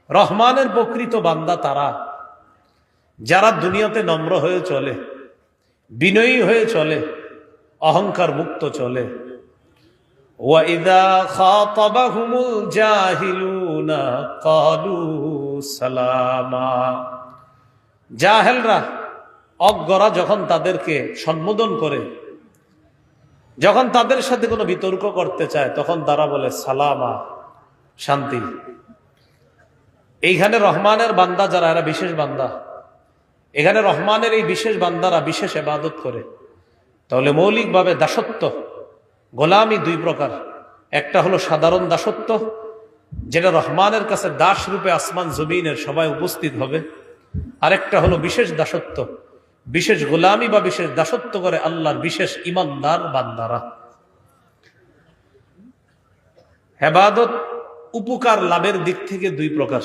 রহমানের প্রকৃত বান্দা তারা যারা দুনিয়াতে নম্র হয়ে চলে, বিনয়ী হয়ে চলে, অহংকার মুক্ত চলে। ওয়াইদা খাতাবাহুমুল জাহিলুনা ক্বালু সালামা। জাহেলরা, অজ্ঞরা যখন তাদেরকে সম্বোধন করে, যখন তাদের সাথে কোনো বিতর্ক করতে চায়, তখন তারা বলে সালামা, শান্তি। এইখানে রহমানের বান্দা যারা, এরা বিশেষ বান্দা। এখানে রহমানের এই বিশেষ বান্দারা বিশেষ ইবাদত করে। তাহলে মৌলিকভাবে দাসত্ব, গোলামি দুই প্রকার। একটা হলো সাধারণ দাসত্ব, যেটা রহমানের কাছে দাস রূপে আসমান জমিনের সবাই উপস্থিত হবে। আরেকটা হলো বিশেষ দাসত্ব, বিশেষ গোলামি বা বিশেষ দাসত্ব করে আল্লাহর বিশেষ ইমানদার বান্দারা। ইবাদত উপকার লাভের দিক থেকে দুই প্রকার।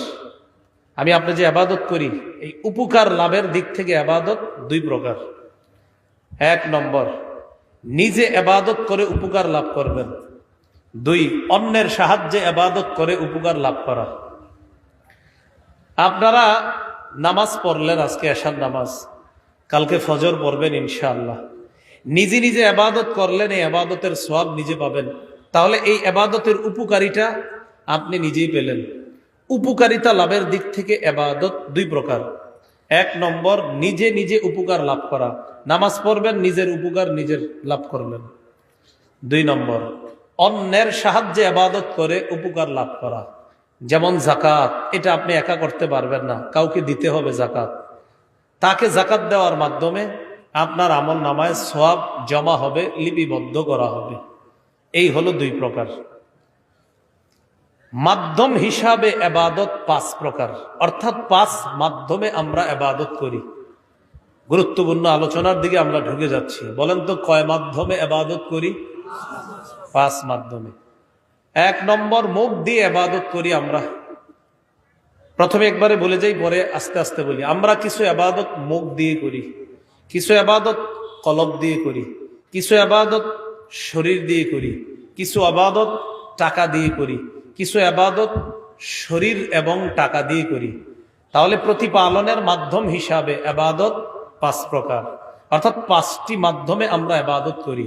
আমি আপনি যে ইবাদত করি, এই উপকার লাভের দিক থেকে ইবাদত দুই প্রকার। এক নম্বর, নিজে ইবাদত করে উপকার লাভ করবেন। দুই, অন্যের সাহায্যে ইবাদত করে উপকার লাভ করা। আপনারা নামাজ পড়লেন, আজকে এশার নামাজ, কালকে ফজর পড়বেন ইনশাআল্লাহ। নিজে নিজে ইবাদত করলেন, এই ইবাদতের সওয়াব নিজে পাবেন। তাহলে এই ইবাদতের উপকারিতা আপনি নিজেই পেলেন। উপকারিতা লাভের দিক থেকে ইবাদত দুই প্রকার। এক নম্বর, নিজে নিজে উপকার লাভ করা, নামাজ পড়বেন, নিজের উপকার নিজের লাভ করলেন। দুই নম্বর, অন্যের সাহায্যে ইবাদত করে উপকার লাভ করা। যেমন জাকাত, এটা আপনি একা করতে পারবেন না, কাউকে দিতে হবে জাকাত। তাকে জাকাত দেওয়ার মাধ্যমে আপনার আমল নামায় সওয়াব জমা হবে, লিপিবদ্ধ করা হবে। এই হলো দুই প্রকার। মাধ্যম হিসাবে ইবাদত পাঁচ প্রকার, অর্থাৎ পাঁচ মাধ্যমে আমরা ইবাদত করি। গুরুত্বপূর্ণ আলোচনার দিকে আমরা ঢুকে যাচ্ছি। বলেন তো, কয় মাধ্যমে ইবাদত করি? পাঁচ মাধ্যমে। এক নম্বর, মুখ দিয়ে ইবাদত করি আমরা। প্রথমে একবারে বলে যাই, পরে আস্তে আস্তে বলি। আমরা কিছু ইবাদত মুখ দিয়ে করি, কিছু ইবাদত কলব দিয়ে করি, কিছু ইবাদত শরীর দিয়ে করি, কিছু ইবাদত টাকা দিয়ে করি, কিছু ইবাদত শরীর এবং টাকা দিয়ে করি। তাহলে প্রতিপালনের মাধ্যম হিসাবে ইবাদত পাঁচ প্রকার, অর্থাৎ পাঁচটি মাধ্যমে আমরা ইবাদত করি।